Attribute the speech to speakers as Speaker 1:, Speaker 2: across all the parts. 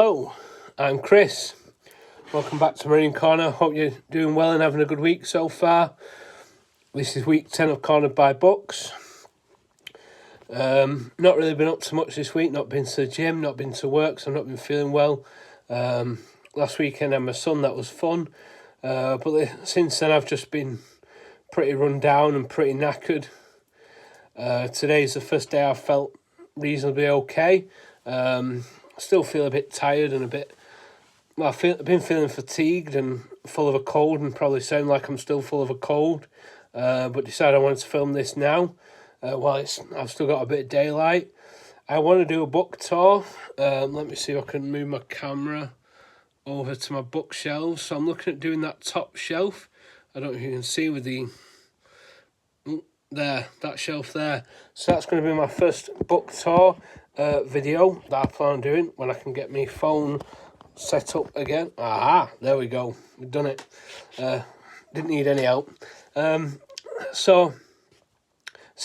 Speaker 1: Hello, I'm Chris. Welcome back to Marine Corner. Hope you're doing well and having a good week so far. This is week 10 of Cornered by Books. Not really been up to much this week. Not been to the gym, not been to work, so I've not been feeling well. Last weekend I had my son, that was fun. But since then I've just been pretty run down and pretty knackered. Today's the first day I felt reasonably okay. Still feel a bit tired and I've been feeling fatigued and full of a cold and probably sound like I'm still full of a cold. But decided I wanted to film this now while I've still got a bit of daylight. I want to do a book tour. Let me see if I can move my camera over to my bookshelves. So I'm looking at doing that top shelf. I don't know if you can see with that shelf there. So that's going to be my first book tour video that I plan on doing when I can get my phone set up again. Aha, there we go. We've done it. Didn't need any help. So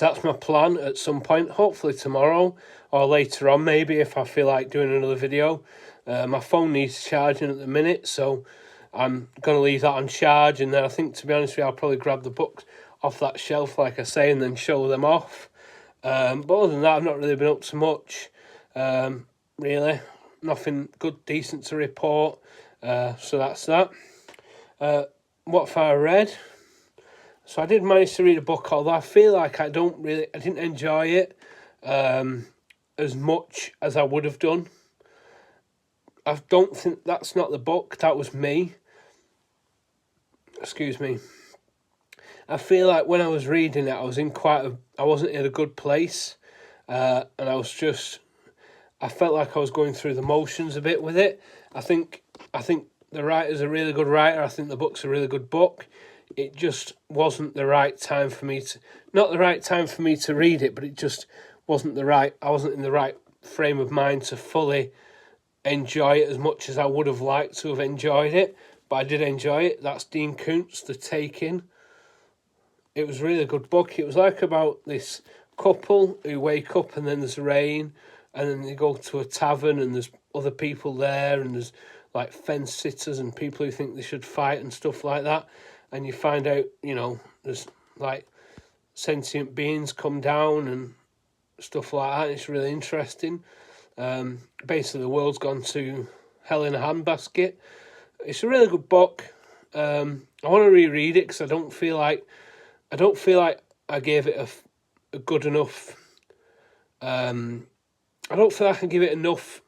Speaker 1: that's my plan at some point, hopefully tomorrow or later on maybe if I feel like doing another video. My phone needs charging at the minute, so I'm going to leave that on charge, and then I think, to be honest with you, I'll probably grab the books off that shelf, like I say, and then show them off. But other than that, I've not really been up to much, really. Nothing good, decent to report. So that's that. What have I read? So I did manage to read a book, although I feel like I didn't enjoy it as much as I would have done. I don't think that's not the book, that was me. Excuse me. I feel like when I was reading it, I wasn't in a good place, and I felt like I was going through the motions a bit with it. I think the writer's a really good writer. I think the book's a really good book. It just wasn't the right time for me to read it, but it just wasn't I wasn't in the right frame of mind to fully enjoy it as much as I would have liked to have enjoyed it. But I did enjoy it. That's Dean Koontz, The Taking. It was a really good book. It was like about this couple who wake up and then there's rain, and then they go to a tavern and there's other people there, and there's like fence sitters and people who think they should fight and stuff like that. And you find out, there's like sentient beings come down and stuff like that. It's really interesting. Basically, the world's gone to hell in a handbasket. It's a really good book. I want to reread it because I don't feel like I gave it a good enough. I don't feel like I can give it enough.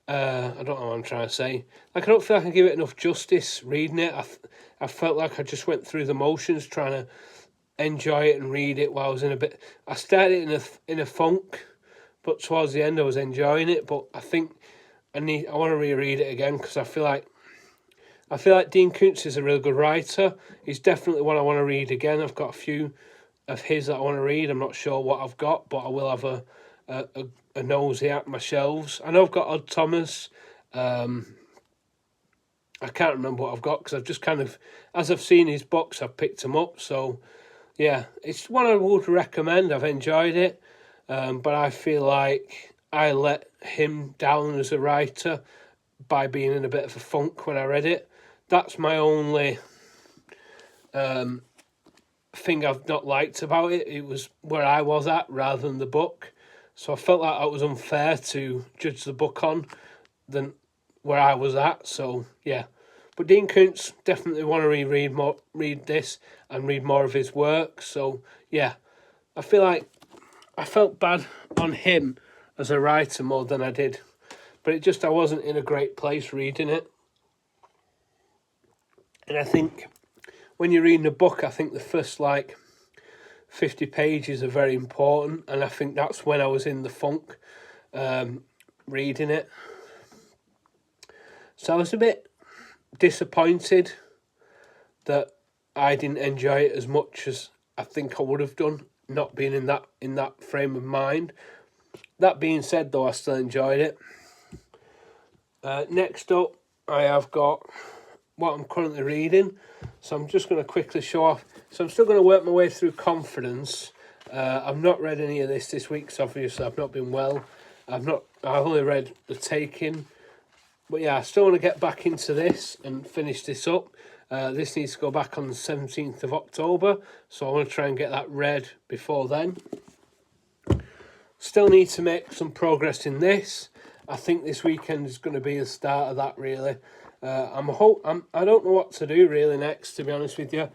Speaker 1: I don't know what I'm trying to say. Like, I don't feel like I can give it enough justice reading it. I felt like I just went through the motions trying to enjoy it and read it while I was I started in a funk, but towards the end I was enjoying it. But I think I want to reread it again because I feel like Dean Koontz is a really good writer. He's definitely one I want to read again. I've got a few of his that I want to read. I'm not sure what I've got, but I will have a nosy at my shelves. I know I've got Odd Thomas. I can't remember what I've got because I've just as I've seen his books, I've picked them up. So, yeah, it's one I would recommend. I've enjoyed it, but I feel like I let him down as a writer by being in a bit of a funk when I read it. That's my only thing I've not liked about it. It was where I was at rather than the book. So I felt like it was unfair to judge the book on than where I was at. So, yeah. But Dean Koontz, definitely want to read this and read more of his work. So, yeah. I feel like I felt bad on him as a writer more than I did. But I wasn't in a great place reading it. And I think when you're reading a book, I think the first 50 pages are very important. And I think that's when I was in the funk reading it. So I was a bit disappointed that I didn't enjoy it as much as I think I would have done, not being in that frame of mind. That being said, though, I still enjoyed it. Next up, I have got what I'm currently reading. So I'm just going to quickly show off. So I'm still going to work my way through Confidence. I've not read any of this week, so obviously I've not been well. I've only read The Taking, But yeah, I still want to get back into this and finish this up. This needs to go back on the 17th of October, so I want to try and get that read before then. Still need to make some progress in this. I think this weekend is going to be the start of that, really. I don't know what to do really next, to be honest with you.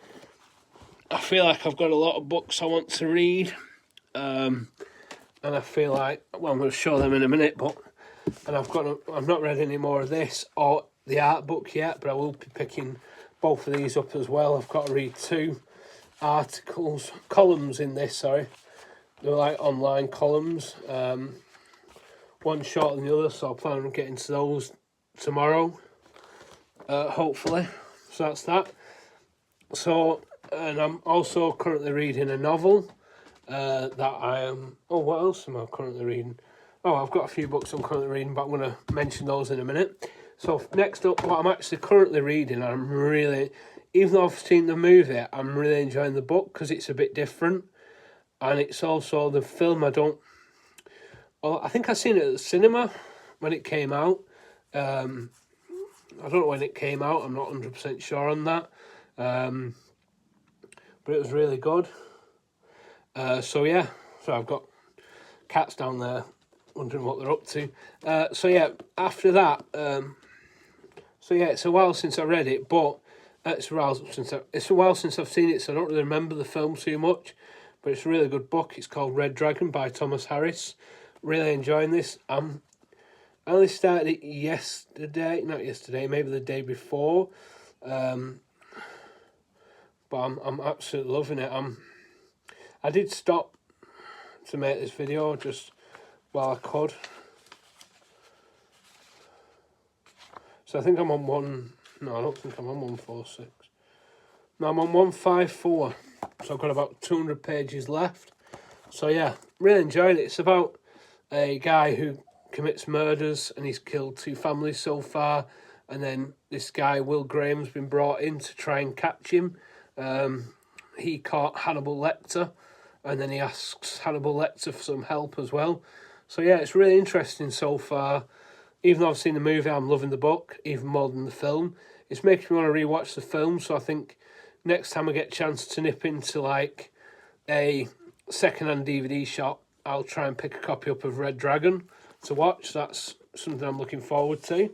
Speaker 1: I feel like I've got a lot of books I want to read, and I feel like, well, I'm going to show them in a minute, and I've not read any more of this or the art book yet, but I will be picking both of these up as well. I've got to read 2 columns in this, sorry. They're like online columns. One shorter than the other, so I plan on getting to those tomorrow, hopefully. So that's that. So, and I'm also currently reading a novel that I am... Oh, what else am I currently reading? Oh, I've got a few books I'm currently reading, but I'm going to mention those in a minute. So next up, what I'm actually currently reading, even though I've seen the movie, I'm really enjoying the book because it's a bit different. And it's also the film I think I seen it at the cinema when it came out. I don't know when it came out. I'm not 100% sure on that. But it was really good. So yeah. So I've got cats down there wondering what they're up to. So yeah, after that. So yeah, it's a while since I read it, but it's a while since I've seen it, so I don't really remember the film too much. But it's a really good book. It's called Red Dragon by Thomas Harris. Really enjoying this. I only started it maybe the day before. But I'm absolutely loving it. I did stop to make this video just while I could. So I think I'm on one... No, I don't think I'm on 146. No, I'm on 154. So I've got about 200 pages left. So yeah, really enjoying it. It's about a guy who commits murders and he's killed 2 families so far. And then this guy, Will Graham's been brought in to try and catch him. He caught Hannibal Lecter, and then he asks Hannibal Lecter for some help as well. So yeah, it's really interesting so far. Even though I've seen the movie, I'm loving the book even more than the film. It's making me want to rewatch the film, so I think next time I get a chance to nip into like a second-hand DVD shop, I'll try and pick a copy up of Red Dragon to watch. That's something I'm looking forward to.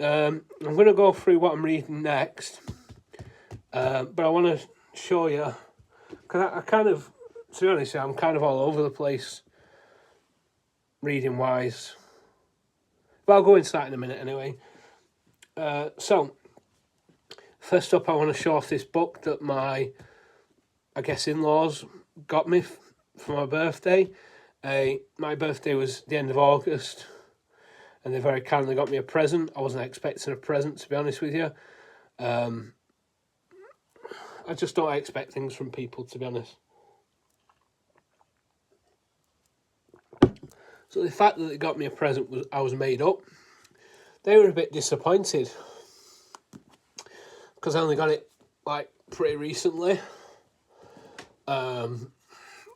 Speaker 1: I'm going to go through what I'm reading next, but I want to show you, because I kind of, to be honest, I'm kind of all over the place reading-wise. But I'll go into that in a minute anyway. So, first up, I want to show off this book that my, in-laws got me for my birthday. My birthday was the end of August, and they very kindly got me a present. I wasn't expecting a present, to be honest with you. I just don't expect things from people, to be honest. So the fact that they got me a present I was made up. They were a bit disappointed because I only got it like pretty recently.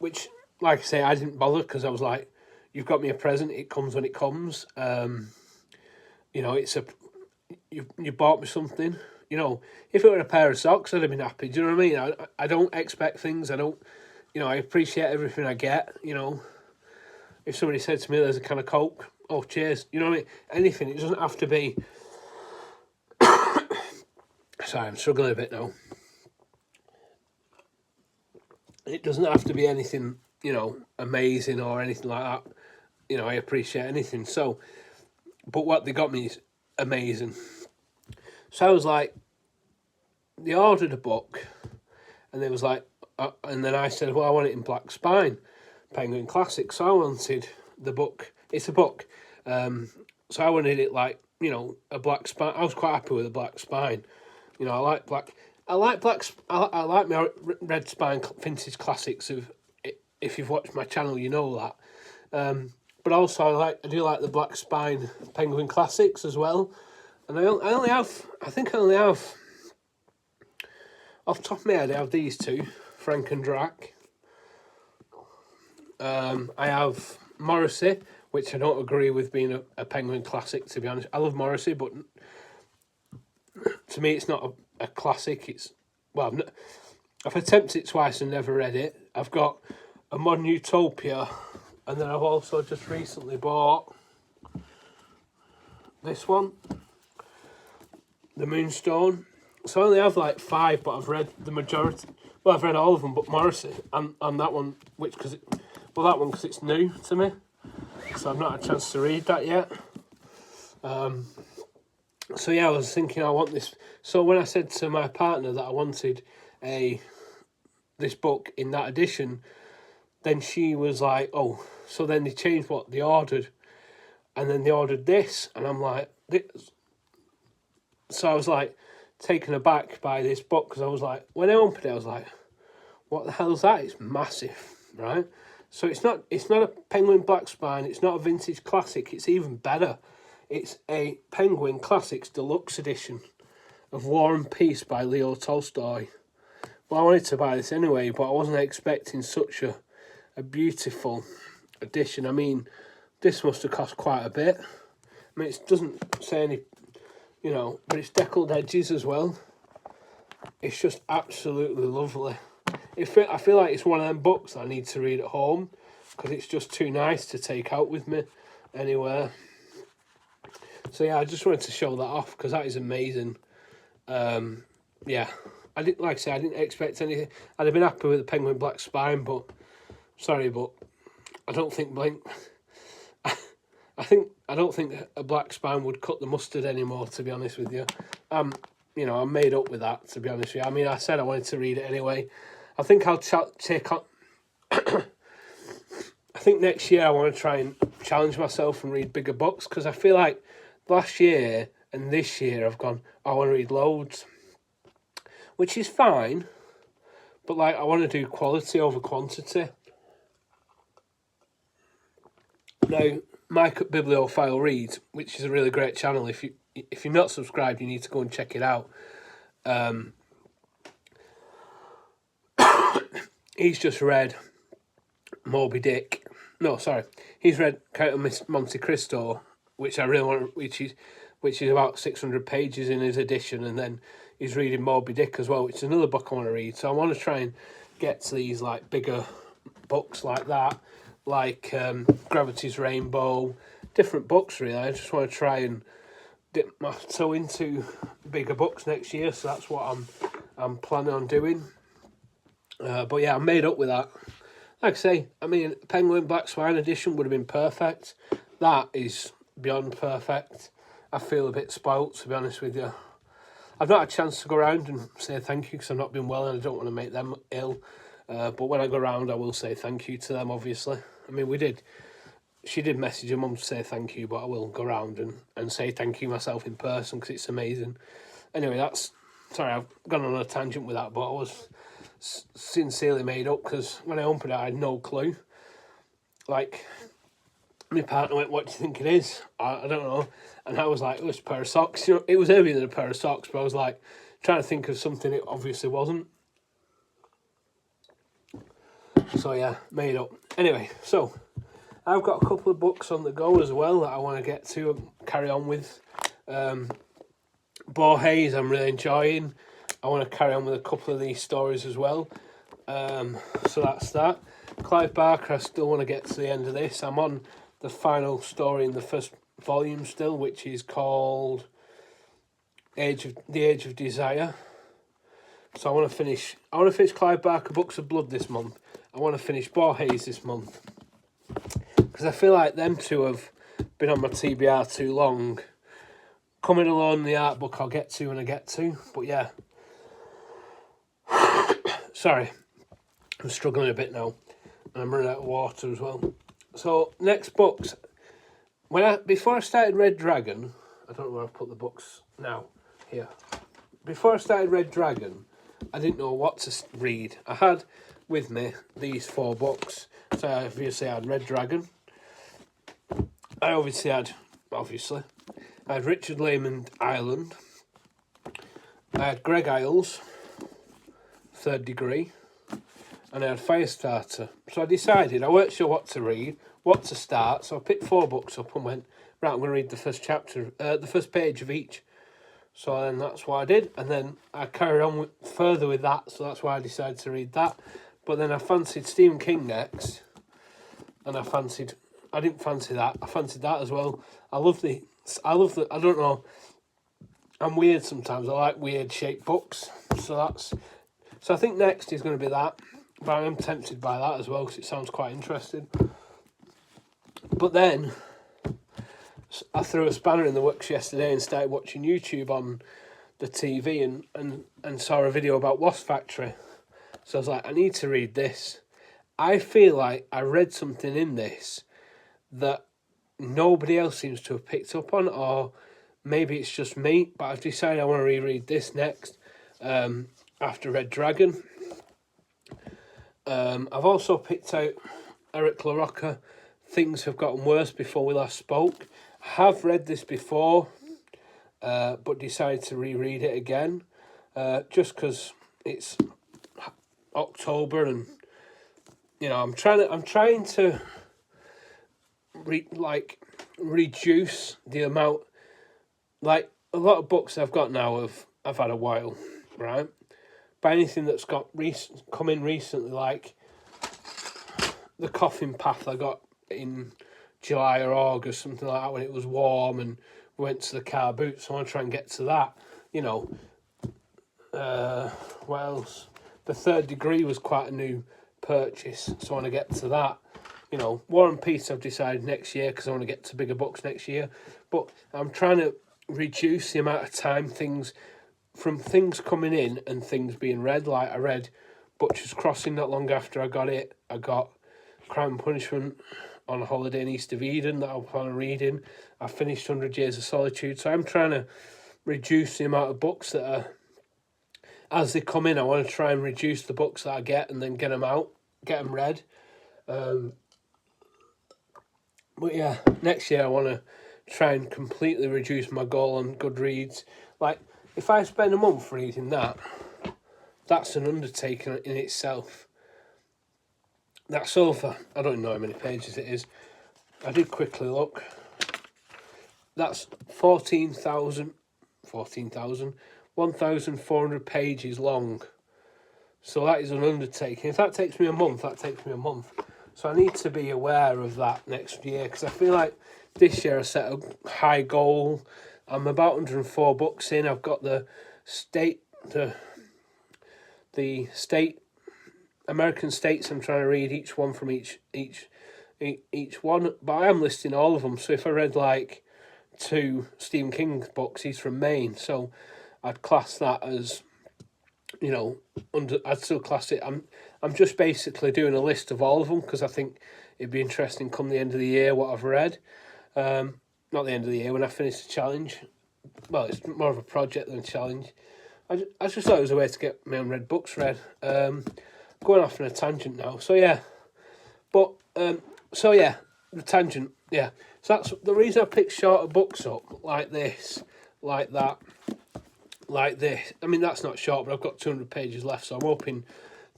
Speaker 1: Which, like I say, I didn't bother because I was like, "You've got me a present. It comes when it comes." You bought me something. You know, if it were a pair of socks, I'd have been happy. Do you know what I mean? I don't expect things. I appreciate everything I get. You know, if somebody said to me, "There's a can of Coke," oh, cheers. You know what I mean? Anything. It doesn't have to be. Sorry, I'm struggling a bit now. It doesn't have to be anything, amazing or anything like that. I appreciate anything. So, but what they got me is amazing. So I was like, they ordered a book, and they was like, and then I said, well, I want it in Black Spine, Penguin Classic. So I wanted the book. It's a book. So I wanted it like, a Black Spine. I was quite happy with a Black Spine. I like black. I like my Red Spine vintage classics. If you've watched my channel, you know that. But also I do like the Black Spine Penguin classics as well. And I only have off the top of my head, I have these 2, Frank and Drac. I have Morrissey, which I don't agree with being a Penguin classic, to be honest. I love Morrissey, but to me it's not a classic. It's, well, I've attempted it twice and never read it. I've got A Modern Utopia, and then I've also just recently bought this one, The Moonstone. So I only have like 5, but I've read the majority. Well, I've read all of them, but Morrissey and that one, that one because it's new to me, so I've not had a chance to read that yet. So yeah, I was thinking I want this. So when I said to my partner that I wanted this book in that edition, then she was like, "Oh, so then they changed what they ordered, and then they ordered this," and I'm like, this. So I was like taken aback by this book, because I was like, when I opened it, I was like, what the hell is that? It's massive, right? So it's not a Penguin Black Spine, it's not a vintage classic, it's even better. It's a Penguin Classics Deluxe Edition of War and Peace by Leo Tolstoy. Well, I wanted to buy this anyway, but I wasn't expecting such a beautiful edition. I mean, this must have cost quite a bit. I mean, it doesn't say any, but it's deckled edges as well. It's just absolutely lovely. I feel like it's one of them books that I need to read at home, because it's just too nice to take out with me anywhere. So yeah, I just wanted to show that off, because that is amazing. Yeah, I didn't expect anything. I'd have been happy with the Penguin Black Spine, but I don't think I don't think a Black Spine would cut the mustard anymore, to be honest with you. I'm made up with that, to be honest with you. I mean, I said I wanted to read it anyway. I think I'll take on. I think next year I want to try and challenge myself and read bigger books, because I feel like last year and this year I've gone, I want to read loads, which is fine, but like I want to do quality over quantity. Now, Mike at Bibliophile Reads, which is a really great channel. If you're not subscribed, you need to go and check it out. He's just read Moby Dick. No, sorry, he's read Count of Monte Cristo, which I really want, which is about 600 pages in his edition, and then he's reading Moby Dick as well, which is another book I want to read. So I want to try and get to these like bigger books like that, like Gravity's Rainbow, different books really. I just want to try and dip my toe into bigger books next year, so that's what I'm planning on doing. But yeah, I'm made up with that. Like I say, I mean, Penguin Black Spine edition would have been perfect. That is beyond perfect. I feel a bit spoilt, to be honest with you. I've not had a chance to go around and say thank you, because I've not been well and I don't want to make them ill. But when I go around, I will say thank you to them, obviously. I mean, she did message her mum to say thank you, but I will go around and say thank you myself in person, because it's amazing. Anyway, sorry, I've gone on a tangent with that, but I was sincerely made up, because when I opened it, I had no clue. Like, my partner went, "What do you think it is?" I don't know. And I was like, "Oh, it's a pair of socks." It was heavier than a pair of socks, but I was like, trying to think of something it obviously wasn't. So yeah, made up. Anyway, so I've got a couple of books on the go as well that I want to get to and carry on with. Borges, I'm really enjoying. I want to carry on with a couple of these stories as well. So that's that. Clive Barker, I still want to get to the end of this. I'm on the final story in the first volume still, which is called The Age of Desire. So I want to finish Clive Barker Books of Blood this month. I want to finish Borges this month, because I feel like them two have been on my TBR too long. Coming Alone, the art book, I'll get to when I get to. But yeah. Sorry. I'm struggling a bit now. And I'm running out of water as well. So, next books. Before I started Red Dragon, I don't know where I've put the books now. Here. Before I started Red Dragon, I didn't know what to read. I had with me these 4 books. So I obviously had Red Dragon. I had Richard Lehman Ireland. I had Greg Isles, Third Degree. And I had Firestarter. So I decided, I weren't sure what to read, what to start. So I picked 4 books up and went, right, I'm going to read the first chapter, the first page of each. So then that's what I did, and then I carried on further with that, so that's why I decided to read that. But then I fancied Stephen King next, and I didn't fancy that, I fancied that as well. I don't know, I'm weird sometimes, I like weird shaped books, so I think next is going to be that, but I am tempted by that as well, because it sounds quite interesting. But then I threw a spanner in the works yesterday and started watching YouTube on the TV and saw a video about Wasp Factory. So I was like, I need to read this. I feel like I read something in this that nobody else seems to have picked up on, or maybe it's just me, but I've decided I want to reread this next after Red Dragon. I've also picked out Eric LaRocca, Things Have Gotten Worse Before We Last Spoke. I have read this before, but decided to reread it again, just because it's October, and I'm trying to reduce the amount. Like a lot of books I've got now, I've had a while, right? But anything that's come in recently, like The Coffin Path, I got in July or August, something like that, when it was warm, and we went to the car boot, so I want to try and get to that. What else? The Third Degree was quite a new purchase, so I want to get to that. War and Peace I've decided next year, because I want to get to bigger books next year. But I'm trying to reduce the amount of time things coming in and things being read. Like I read Butcher's Crossing not long after I got it. I got Crime and Punishment on Holiday in East of Eden that I plan on reading. I finished 100 Years of Solitude. So I'm trying to reduce the amount of books that are, as they come in, I want to try and reduce the books that I get and then get them out, get them read. But yeah, next year I want to try and completely reduce my goal on Goodreads. Like, if I spend a month reading that's an undertaking in itself. That's over, I don't know how many pages it is. I did quickly look. That's 1,400 pages long. So that is an undertaking. If that takes me a month, that takes me a month. So I need to be aware of that next year, because I feel like this year I set a high goal. I'm about 104 books in. I've got the American states I'm trying to read, each one from each one, but I am listing all of them. So if I read like 2 Stephen King books, he's from Maine, so I'd class that as, I'd still class it. I'm just basically doing a list of all of them, because I think it'd be interesting come the end of the year what I've read. Not the end of the year, when I finish the challenge. Well, it's more of a project than a challenge. I just thought it was a way to get my unread books read. Going off on a tangent now. So yeah, the tangent. Yeah, so that's the reason I picked shorter books up, like this, like that, like this. I mean, that's not short, but I've got 200 pages left, so I'm hoping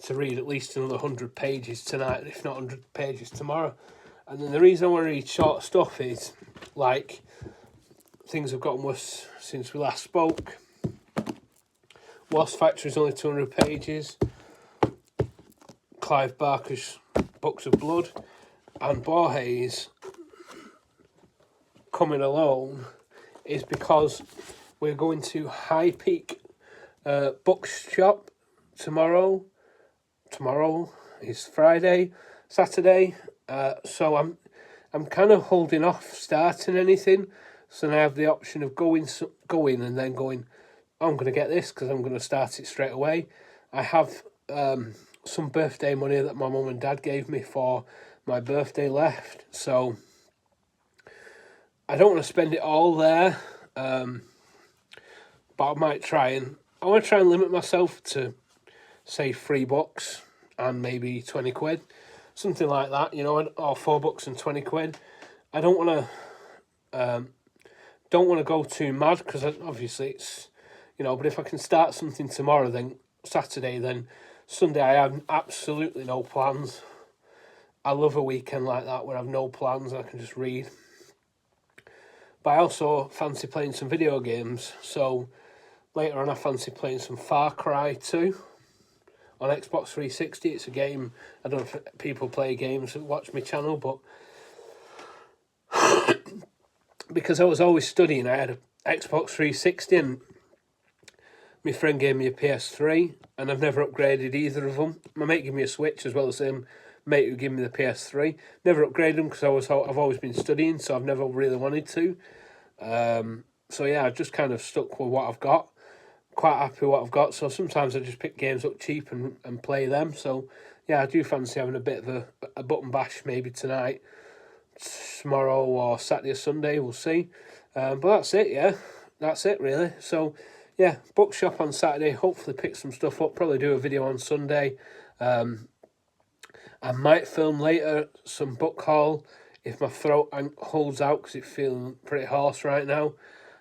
Speaker 1: to read at least another 100 pages tonight, if not 100 pages tomorrow. And then the reason I want to read short stuff is, like, Things Have Gotten Worse Since We Last Spoke. Wasp Factory is only 200 pages. Clive Barker's Books of Blood. And Borges Coming Alone is because we're going to High Peak Bookshop tomorrow. Tomorrow is Friday, Saturday. So I'm kind of holding off starting anything. So now I have the option of going and then going, I'm going to get this because I'm going to start it straight away. I have some birthday money that my mum and dad gave me for my birthday left. So I don't want to spend it all there. But I might I want to try and limit myself to, say, 3 books and maybe 20 quid. Something like that, or 4 books and 20 quid. I don't want to go too mad, because obviously it's, but if I can start something tomorrow, then Saturday, then Sunday I have absolutely no plans. I love a weekend like that where I have no plans and I can just read. But I also fancy playing some video games. So later on I fancy playing some Far Cry 2 on Xbox 360. It's a game, I don't know if people play games that watch my channel, but because I was always studying, I had an Xbox 360 and my friend gave me a PS3 and I've never upgraded either of them. My mate gave me a Switch as well as him. Mate who gave me the PS3. Never upgraded them because I've always been studying, so I've never really wanted to. So yeah, I've just kind of stuck with what I've got. Quite happy with what I've got. So sometimes I just pick games up cheap and play them. So yeah, I do fancy having a bit of a button bash maybe tonight, tomorrow or Saturday or Sunday. We'll see. But that's it. Yeah, that's it really. So yeah, bookshop on Saturday. Hopefully pick some stuff up. Probably do a video on Sunday. I might film later some book haul if my throat holds out because it's feeling pretty hoarse right now.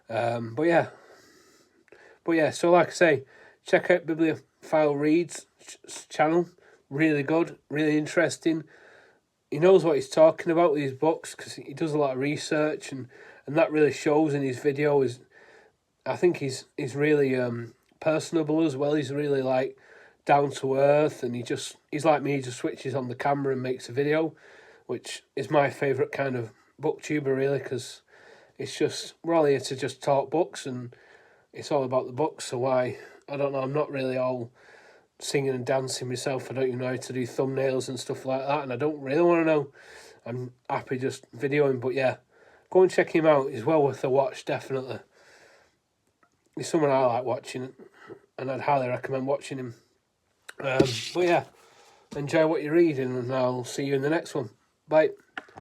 Speaker 1: But yeah, so like I say, check out Bibliophile Reads channel. Really good, really interesting. He knows what he's talking about with his books because he does a lot of research and that really shows in his videos. I think he's really personable as well. He's really like down to earth, and he's like me. He just switches on the camera and makes a video, which is my favourite kind of booktuber really, because it's just we're all here to just talk books, and it's all about the books. So why I don't know. I'm not really all singing and dancing myself. I don't even know how to do thumbnails and stuff like that, and I don't really want to know. I'm happy just videoing, but yeah, go and check him out. He's well worth a watch, definitely. He's someone I like watching, and I'd highly recommend watching him. But yeah, enjoy what you're reading, and I'll see you in the next one. Bye.